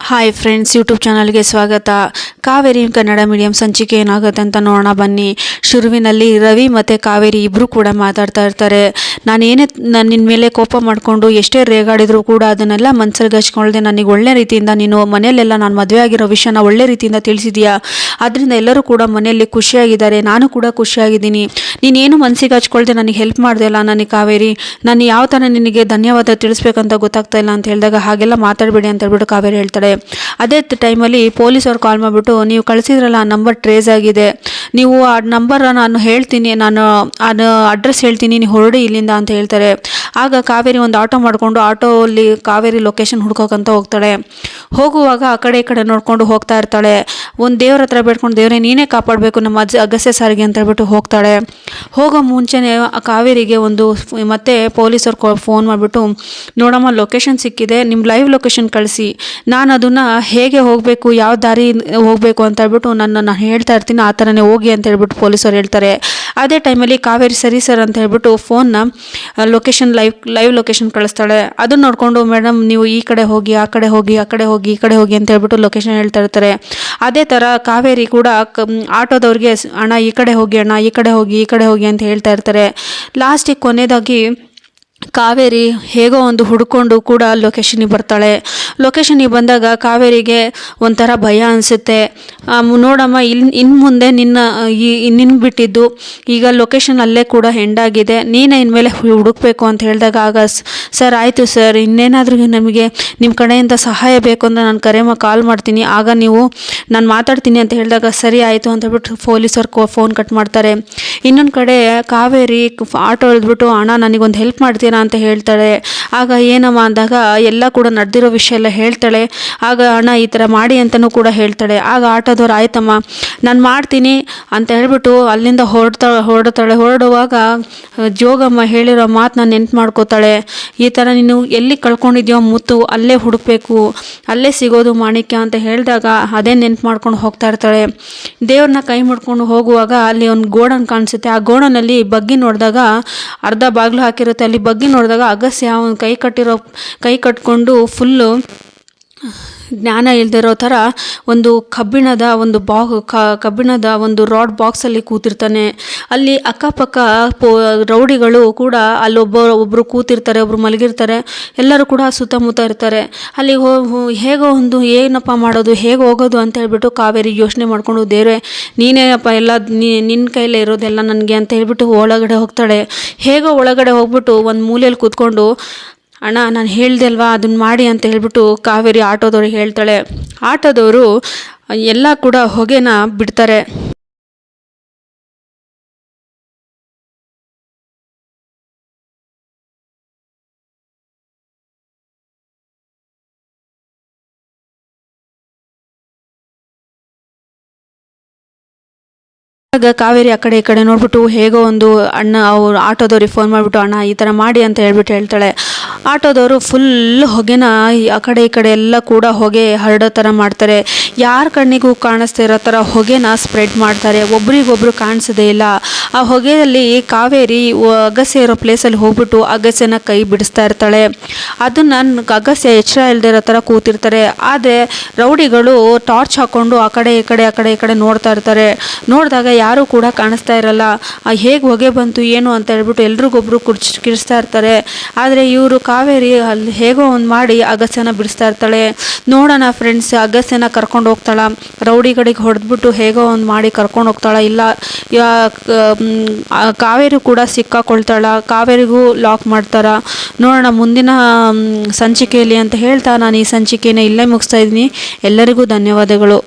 Hi friends, YouTube ಚಾನಲ್ಗೆ ಸ್ವಾಗತ. Kaveri Kannada medium ಸಂಚಿಕೆ ಏನಾಗುತ್ತೆ ಅಂತ ನೋಡೋಣ ಬನ್ನಿ. ಶುರುವಿನಲ್ಲಿ ರವಿ ಮತ್ತು ಕಾವೇರಿ ಇಬ್ಬರು ಕೂಡ ಮಾತಾಡ್ತಾ ಇರ್ತಾರೆ. ನಾನು ನಿನ್ನ ಮೇಲೆ ಕೋಪ ಮಾಡಿಕೊಂಡು ಎಷ್ಟೇ ರೇಗಾಡಿದ್ರು ಕೂಡ ಅದನ್ನೆಲ್ಲ ಮನಸ್ಸಿಗೆ ಹಚ್ಕೊಳ್ದೆ ನನಗೆ ಒಳ್ಳೆ ರೀತಿಯಿಂದ ನೀನು ಮನೆಯಲ್ಲೆಲ್ಲ ನಾನು ಮದುವೆ ಆಗಿರೋ ವಿಷಯನ ಒಳ್ಳೆ ರೀತಿಯಿಂದ ತಿಳಿಸಿದೀಯಾ. ಅದರಿಂದ ಎಲ್ಲರೂ ಕೂಡ ಮನೆಯಲ್ಲಿ ಖುಷಿಯಾಗಿದ್ದಾರೆ, ನಾನು ಕೂಡ ಖುಷಿಯಾಗಿದ್ದೀನಿ. ನೀನೇನು ಮನಸ್ಸಿಗೆ ಹಚ್ಕೊಳ್ದೆ ನನಗೆ ಹೆಲ್ಪ್ ಮಾಡಿದೆ ಅಲ್ಲ ನನಗೆ ಕಾವೇರಿ, ನಾನು ಯಾವ ಥರ ನಿನಗೆ ಧನ್ಯವಾದ ತಿಳಿಸ್ಬೇಕಂತ ಗೊತ್ತಾಗ್ತಾ ಇಲ್ಲ ಅಂತ ಹೇಳಿದಾಗ ಹಾಗೆಲ್ಲ ಮಾತಾಡಬೇಡಿ ಅಂತ ಹೇಳ್ಬಿಟ್ಟು ಕಾವೇರಿ ಹೇಳ್ತಾಳೆ. ಅದೇ ಟೈಮಲ್ಲಿ ಪೊಲೀಸವ್ರು ಕಾಲ್ ಮಾಡಿಬಿಟ್ಟು, ನೀವು ಕಳಿಸಿದ್ರಲ್ಲ ಆ ನಂಬರ್ ಟ್ರೇಸ್ ಆಗಿದೆ, ನೀವು ಆ ನಂಬರ್ ನಾನು ಹೇಳ್ತೀನಿ, ನಾನು ಅಡ್ರೆಸ್ ಹೇಳ್ತೀನಿ, ನೀವು ಹೊರಡಿ ಇಲ್ಲಿಂದ ಅಂತ ಹೇಳ್ತಾರೆ. ಆಗ ಕಾವೇರಿ ಒಂದು ಆಟೋ ಮಾಡಿಕೊಂಡು ಆಟೋಲ್ಲಿ ಕಾವೇರಿ ಲೊಕೇಶನ್ ಹುಡ್ಕೋಕ್ಕಂತ ಹೋಗ್ತಾಳೆ. ಹೋಗುವಾಗ ಆ ಕಡೆ ಈ ಕಡೆ ನೋಡ್ಕೊಂಡು ಹೋಗ್ತಾ ಇರ್ತಾಳೆ. ಒಂದು ದೇವ್ರ ಹತ್ರ ಬೇಡ್ಕೊಂಡು, ದೇವರೇ ನೀನೇ ಕಾಪಾಡಬೇಕು ನಮ್ಮ ಅಗಸ್ಯ ಸಾರಿಗೆ ಅಂತ ಹೇಳ್ಬಿಟ್ಟು ಹೋಗ್ತಾಳೆ. ಹೋಗೋ ಮುಂಚೆನೇ ಆ ಕಾವೇರಿಗೆ ಮತ್ತೆ ಪೊಲೀಸರು ಫೋನ್ ಮಾಡಿಬಿಟ್ಟು, ನೋಡಮ್ಮ ಲೊಕೇಶನ್ ಸಿಕ್ಕಿದೆ, ನಿಮ್ಮ ಲೈವ್ ಲೊಕೇಶನ್ ಕಳಿಸಿ, ನಾನು ಅದನ್ನು ಹೇಗೆ ಹೋಗಬೇಕು, ಯಾವ ದಾರಿ ಹೋಗಬೇಕು ಅಂತ ಹೇಳ್ಬಿಟ್ಟು ನಾನು ಹೇಳ್ತಾ ಇರ್ತೀನಿ, ಆ ಥರನೇ ಹೋಗಿ ಅಂತ ಹೇಳ್ಬಿಟ್ಟು ಪೊಲೀಸರು ಹೇಳ್ತಾರೆ. ಅದೇ ಟೈಮಲ್ಲಿ ಕಾವೇರಿ ಸರಿ ಸರ್ ಅಂತ ಹೇಳ್ಬಿಟ್ಟು ಫೋನ್ನ ಲೊಕೇಶನ್ ಲೈವ್ ಲೊಕೇಶನ್ ಕಳಿಸ್ತಾಳೆ. ಅದನ್ನ ನೋಡಿಕೊಂಡು, ಮೇಡಮ್ ನೀವು ಈ ಕಡೆ ಹೋಗಿ, ಆ ಕಡೆ ಹೋಗಿ, ಆ ಕಡೆ ಹೋಗಿ, ಈ ಕಡೆ ಹೋಗಿ ಅಂತ ಹೇಳ್ಬಿಟ್ಟು ಲೊಕೇಶನ್ ಹೇಳ್ತಾ ಇರ್ತಾರೆ. ಅದೇ ಥರ ಕಾವೇರಿ ಕೂಡ ಆಟೋದವ್ರಿಗೆ, ಅಣ್ಣ ಈ ಕಡೆ ಹೋಗಿ, ಅಣ್ಣ ಈ ಕಡೆ ಹೋಗಿ, ಈ ಕಡೆ ಹೋಗಿ ಅಂತ ಹೇಳ್ತಾ ಇರ್ತಾರೆ. ಲಾಸ್ಟಿಗೆ ಕೊನೆಯದಾಗಿ ಕಾವೇರಿ ಹೇಗೋ ಒಂದು ಹುಡ್ಕೊಂಡು ಕೂಡ ಲೊಕೇಶನಿಗೆ ಬರ್ತಾಳೆ. ಲೊಕೇಶನಿಗೆ ಬಂದಾಗ ಕಾವೇರಿಗೆ ಒಂಥರ ಭಯ ಅನಿಸುತ್ತೆ. ನೋಡಮ್ಮ, ಇನ್ನು ಮುಂದೆ ನಿನ್ನ ಬಿಟ್ಟಿದ್ದು ಈಗ ಲೊಕೇಶನ್ ಅಲ್ಲೇ ಕೂಡ ಹೆಂಡಾಗಿದೆ, ನೀನೇ ಇನ್ಮೇಲೆ ಹುಡುಕ್ಬೇಕು ಅಂತ ಹೇಳಿದಾಗ, ಆಗ ಸರ್ ಆಯಿತು ಸರ್, ಇನ್ನೇನಾದರೂ ನಮಗೆ ನಿಮ್ಮ ಕಡೆಯಿಂದ ಸಹಾಯ ಬೇಕು ಅಂದರೆ ನಾನು ಕಾಲ್ ಮಾಡ್ತೀನಿ, ಆಗ ನಾನು ಮಾತಾಡ್ತೀನಿ ಅಂತ ಹೇಳಿದಾಗ, ಸರಿ ಆಯಿತು ಅಂತ ಹೇಳ್ಬಿಟ್ಟು ಪೊಲೀಸರು ಫೋನ್ ಕಟ್ ಮಾಡ್ತಾರೆ. ಇನ್ನೊಂದು ಕಡೆ ಕಾವೇರಿ ಆಟೋ ಎಳೆದ್ಬಿಟ್ಟು, ಅಣ್ಣ ನನಗೊಂದು ಹೆಲ್ಪ್ ಮಾಡ್ತೀರಾ ಅಂತ ಹೇಳ್ತಾಳೆ. ಆಗ ಏನಮ್ಮ ಅಂದಾಗ ಎಲ್ಲ ಕೂಡ ನಡೆದಿರೋ ವಿಷಯ ಎಲ್ಲ ಹೇಳ್ತಾಳೆ. ಆಗ ಅಣ್ಣ ಈ ಥರ ಮಾಡಿ ಅಂತಲೂ ಕೂಡ ಹೇಳ್ತಾಳೆ. ಆಗ ಆಟೋದವ್ರು, ಆಯ್ತಮ್ಮ ನಾನು ಮಾಡ್ತೀನಿ ಅಂತ ಹೇಳ್ಬಿಟ್ಟು ಅಲ್ಲಿಂದ ಹೊರಡುವಾಗ ಜೋಗಮ್ಮ ಹೇಳಿರೋ ಮಾತನ್ನ ನೆನ್ಪು ಮಾಡ್ಕೋತಾಳೆ. ಈ ಥರ ನೀನು ಎಲ್ಲಿ ಕಳ್ಕೊಂಡಿದ್ಯೋ ಮುತ್ತು, ಅಲ್ಲೇ ಹುಡುಕ್ಬೇಕು, ಅಲ್ಲೇ ಸಿಗೋದು ಮಾಣಿಕ್ಯ ಅಂತ ಹೇಳಿದಾಗ ಅದೇ ನೆನ್ಪು ಮಾಡ್ಕೊಂಡು ಹೋಗ್ತಾ ಇರ್ತಾಳೆ. ದೇವ್ರನ್ನ ಕೈ ಮುಡ್ಕೊಂಡು ಹೋಗುವಾಗ ಅಲ್ಲಿ ಒಂದು ಗೋಡನ್ ಕಾಣಿಸುತ್ತೆ. ಆ ಗೋಡನಲ್ಲಿ ಬಗ್ಗಿ ನೋಡಿದಾಗ ಅರ್ಧ ಬಾಗಿಲು ಹಾಕಿರುತ್ತೆ, ಅಲ್ಲಿ ಬಗ್ಗಿ ನೋಡಿದಾಗ ಅಗಸ್ಯ ಅವನು ಕೈ ಕಟ್ಕೊಂಡು ಫುಲ್ಲು ಜ್ಞಾನ ಇಲ್ದಿರೋ ಥರ ಒಂದು ಕಬ್ಬಿಣದ ಒಂದು ರಾಡ್ ಬಾಕ್ಸಲ್ಲಿ ಕೂತಿರ್ತಾನೆ. ಅಲ್ಲಿ ಅಕ್ಕಪಕ್ಕ ರೌಡಿಗಳು ಕೂಡ ಒಬ್ಬರು ಕೂತಿರ್ತಾರೆ, ಒಬ್ಬರು ಮಲಗಿರ್ತಾರೆ, ಎಲ್ಲರೂ ಕೂಡ ಸುತ್ತಮುತ್ತ ಇರ್ತಾರೆ. ಅಲ್ಲಿ ಹೇಗೋ ಏನಪ್ಪ ಮಾಡೋದು, ಹೇಗೆ ಹೋಗೋದು ಅಂತ ಹೇಳ್ಬಿಟ್ಟು ಕಾವೇರಿ ಯೋಚನೆ ಮಾಡ್ಕೊಂಡು, ದೇವ್ರೆ ನೀನೇನಪ್ಪ ಎಲ್ಲ ನಿನ್ನ ಕೈಲೇ ಇರೋದೆಲ್ಲ ನನಗೆ ಅಂತ ಹೇಳ್ಬಿಟ್ಟು ಒಳಗಡೆ ಹೋಗ್ತಾಳೆ. ಹೇಗೋ ಒಳಗಡೆ ಹೋಗ್ಬಿಟ್ಟು ಒಂದು ಮೂಲೆಯಲ್ಲಿ ಕೂತ್ಕೊಂಡು, ಅಣ್ಣ ನಾನು ಹೇಳ್ದೆ ಅಲ್ವಾ ಅದನ್ನು ಮಾಡಿ ಅಂತ ಹೇಳ್ಬಿಟ್ಟು ಕಾವೇರಿ ಆಟೋದವ್ರಿಗೆ ಹೇಳ್ತಾಳೆ. ಆಟೋದವರು ಎಲ್ಲ ಕೂಡ ಹೊಗೆನ ಬಿಡ್ತಾರೆ. ಆಗ ಕಾವೇರಿ ಆ ಕಡೆ ಈ ಕಡೆ ನೋಡ್ಬಿಟ್ಟು ಹೇಗೋ ಅವ್ರು ಆಟೋದವ್ರಿಗೆ ಫೋನ್ ಮಾಡಿಬಿಟ್ಟು, ಅಣ್ಣ ಈ ಥರ ಮಾಡಿ ಅಂತ ಹೇಳ್ತಾಳೆ. ಆಟೋದವರು ಫುಲ್ ಹೊಗೆನ ಆ ಕಡೆ ಈ ಕಡೆ ಎಲ್ಲ ಕೂಡ ಹೊಗೆ ಹರಡೋ ಥರ ಮಾಡ್ತಾರೆ. ಯಾರ ಕಣ್ಣಿಗೂ ಕಾಣಿಸ್ತಾ ಇರೋ ಥರ ಹೊಗೆನ ಸ್ಪ್ರೆಡ್ ಮಾಡ್ತಾರೆ, ಒಬ್ರಿಗೊಬ್ರು ಕಾಣಿಸೋದೇ ಇಲ್ಲ. ಆ ಹೊಗೆಯಲ್ಲಿ ಕಾವೇರಿ ಅಗಸ್ಯ ಇರೋ ಪ್ಲೇಸಲ್ಲಿ ಹೋಗ್ಬಿಟ್ಟು ಅಗಸ್ಯನ ಕೈ ಬಿಡಿಸ್ತಾ ಇರ್ತಾಳೆ. ಅದನ್ನು ಅಗಸ್ಯ ಎಚ್ಚರ ಇಲ್ಲದೆ ಇರೋ ಥರ ಕೂತಿರ್ತಾರೆ. ಆದರೆ ರೌಡಿಗಳು ಟಾರ್ಚ್ ಹಾಕ್ಕೊಂಡು ಆ ಕಡೆ ಈ ಕಡೆ ನೋಡ್ತಾ ಇರ್ತಾರೆ. ನೋಡಿದಾಗ ಯಾರೂ ಕೂಡ ಕಾಣಿಸ್ತಾ ಇರಲ್ಲ. ಹೇಗೆ ಹೊಗೆ ಬಂತು ಏನು ಅಂತ ಹೇಳ್ಬಿಟ್ಟು ಎಲ್ರಿಗೊಬ್ರು ಕಿಡಿಸ್ತಾ ಇರ್ತಾರೆ. ಆದರೆ ಇವರು ಕಾವೇರಿ ಅಲ್ಲಿ ಹೇಗೋ ಒಂದು ಮಾಡಿ ಅಗಸ್ಯನ ಬಿಡಿಸ್ತಾ ಇರ್ತಾಳೆ. ನೋಡೋಣ ಫ್ರೆಂಡ್ಸ್, ಅಗಸ್ಯನ ಕರ್ಕೊಂಡು ಹೋಗ್ತಾಳ, ರೌಡಿಗಳಿಗೆ ಹೊಡೆದ್ಬಿಟ್ಟು ಹೇಗೋ ಒಂದು ಮಾಡಿ ಕರ್ಕೊಂಡು ಹೋಗ್ತಾಳ, ಇಲ್ಲ ಕಾವೇರಿ ಕೂಡ ಸಿಕ್ಕಾಕೊಳ್ತಾಳ, ಕಾವೇರಿಗೂ ಲಾಕ್ ಮಾಡ್ತಾರ. ನೋಡೋಣ ಮುಂದಿನ ಸಂಚಿಕೆಯಲ್ಲಿ ಅಂತ ಹೇಳ್ತಾ ನಾನು ಈ ಸಂಚಿಕೆನ ಇಲ್ಲೇ ಮುಗಿಸ್ತಾ ಇದ್ದೀನಿ. ಎಲ್ಲರಿಗೂ ಧನ್ಯವಾದಗಳು.